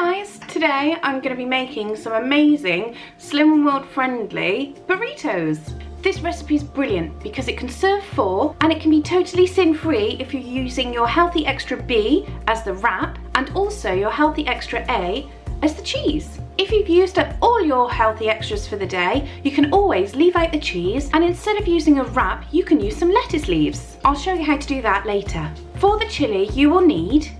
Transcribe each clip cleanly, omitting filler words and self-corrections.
guys, today I'm going to be making some amazing slim and world friendly burritos. This recipe is brilliant because it can serve 4 and it can be totally sin free if you're using your healthy extra B as the wrap and also your healthy extra A as the cheese. If you've used up all your healthy extras for the day, you can always leave out the cheese, and instead of using a wrap you can use some lettuce leaves. I'll show you how to do that later. For the chili you will need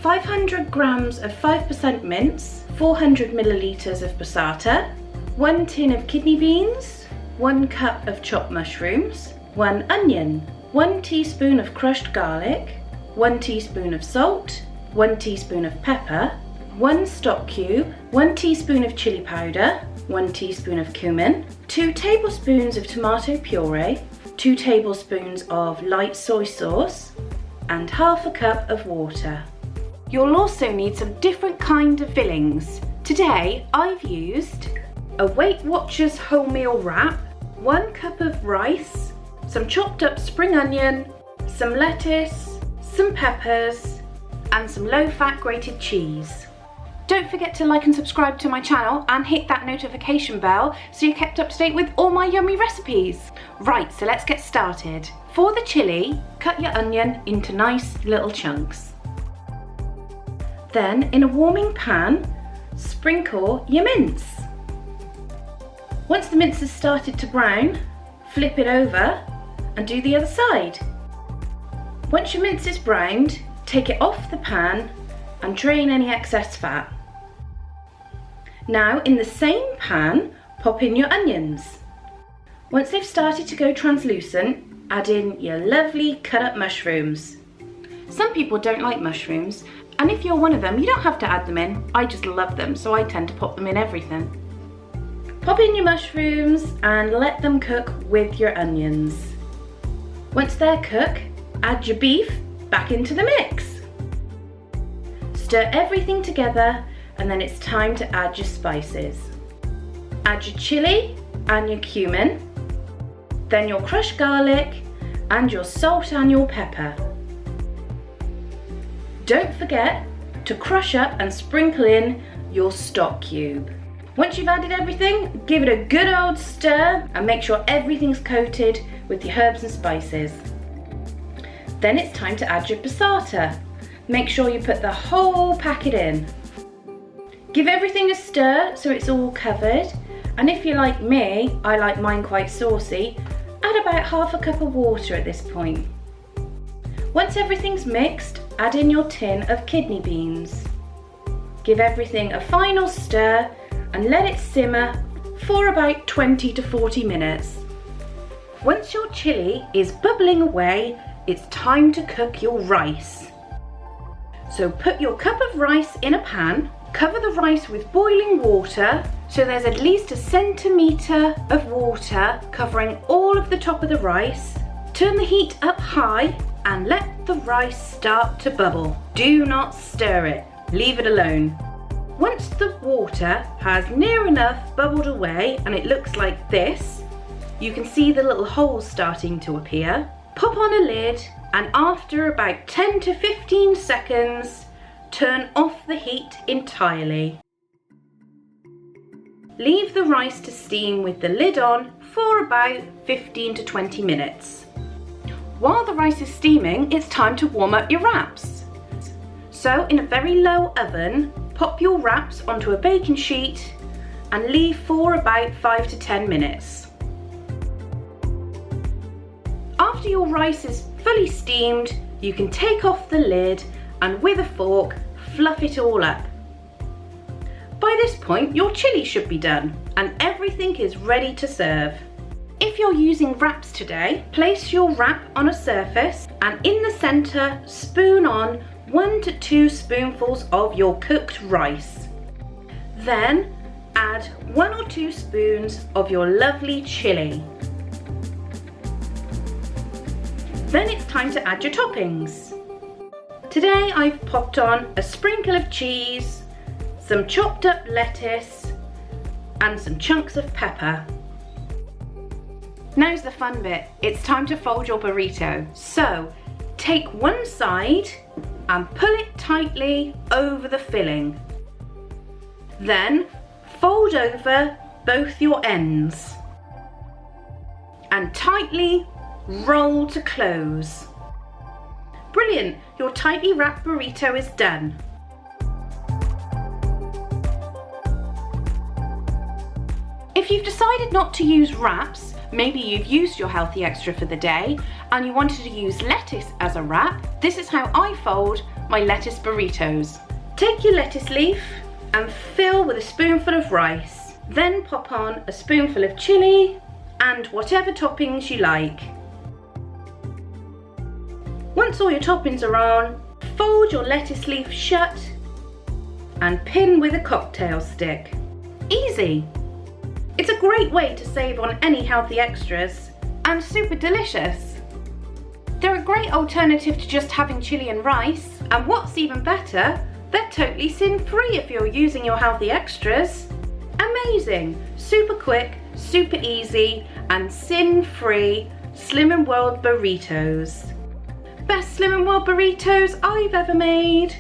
500 grams of 5% mince, 400 millilitres of passata, 1 tin of kidney beans, 1 cup of chopped mushrooms, 1 onion, 1 teaspoon of crushed garlic, 1 teaspoon of salt, 1 teaspoon of pepper, 1 stock cube, 1 teaspoon of chili powder, 1 teaspoon of cumin, 2 tablespoons of tomato puree, 2 tablespoons of light soy sauce, and half a cup of water. You'll also need some different kind of fillings. Today I've used a Weight Watchers wholemeal wrap, 1 cup of rice, some chopped up spring onion, some lettuce, some peppers, and some low-fat grated cheese. Don't forget to like and subscribe to my channel and hit that notification bell so you're kept up to date with all my yummy recipes. Right, so let's get started. For the chili, cut your onion into nice little chunks. Then, in a warming pan, sprinkle your mince. Once the mince has started to brown, flip it over and do the other side. Once your mince is browned, take it off the pan and drain any excess fat. Now, in the same pan, pop in your onions. Once they've started to go translucent, add in your lovely cut up mushrooms. Some people don't like mushrooms, and if you're one of them, you don't have to add them in. I just love them, so I tend to pop them in everything. Pop in your mushrooms and let them cook with your onions. Once they're cooked, add your beef back into the mix. Stir everything together, and then it's time to add your spices. Add your chili and your cumin, then your crushed garlic and your salt and your pepper. Don't forget to crush up and sprinkle in your stock cube. Once you've added everything, give it a good old stir and make sure everything's coated with your herbs and spices. Then it's time to add your passata. Make sure you put the whole packet in. Give everything a stir so it's all covered, and if you're like me, I like mine quite saucy, add about half a cup of water at this point. Once everything's mixed, add in your tin of kidney beans. Give everything a final stir and let it simmer for about 20 to 40 minutes. Once your chili is bubbling away, it's time to cook your rice. So put your cup of rice in a pan, cover the rice with boiling water so there's at least a centimetre of water covering all of the top of the rice. Turn the heat up high and let the rice start to bubble. Do not stir it, leave it alone. Once the water has near enough bubbled away and it looks like this, you can see the little holes starting to appear. Pop on a lid and after about 10 to 15 seconds, turn off the heat entirely. Leave the rice to steam with the lid on for about 15 to 20 minutes. While the rice is steaming, it's time to warm up your wraps. So in a very low oven, pop your wraps onto a baking sheet and leave for about 5 to 10 minutes. After your rice is fully steamed, you can take off the lid and with a fork, fluff it all up. By this point, your chili should be done and everything is ready to serve. If you're using wraps today, place your wrap on a surface and in the centre, spoon on 1 to 2 spoonfuls of your cooked rice. Then add 1 or 2 spoons of your lovely chili. Then it's time to add your toppings. Today I've popped on a sprinkle of cheese, some chopped up lettuce and some chunks of pepper. Now's the fun bit. It's time to fold your burrito. So take one side and pull it tightly over the filling. Then fold over both your ends and tightly roll to close. Brilliant, your tightly wrapped burrito is done. If you've decided not to use wraps, maybe you've used your healthy extra for the day and you wanted to use lettuce as a wrap, this is how I fold my lettuce burritos. Take your lettuce leaf and fill with a spoonful of rice. Then pop on a spoonful of chili and whatever toppings you like. Once all your toppings are on, fold your lettuce leaf shut and pin with a cocktail stick. Easy! It's a great way to save on any healthy extras and super delicious. They're a great alternative to just having chili and rice, and what's even better, they're totally sin-free if you're using your healthy extras. Amazing! Super quick, super easy and sin-free Slimming World burritos. Best Slimming World burritos I've ever made.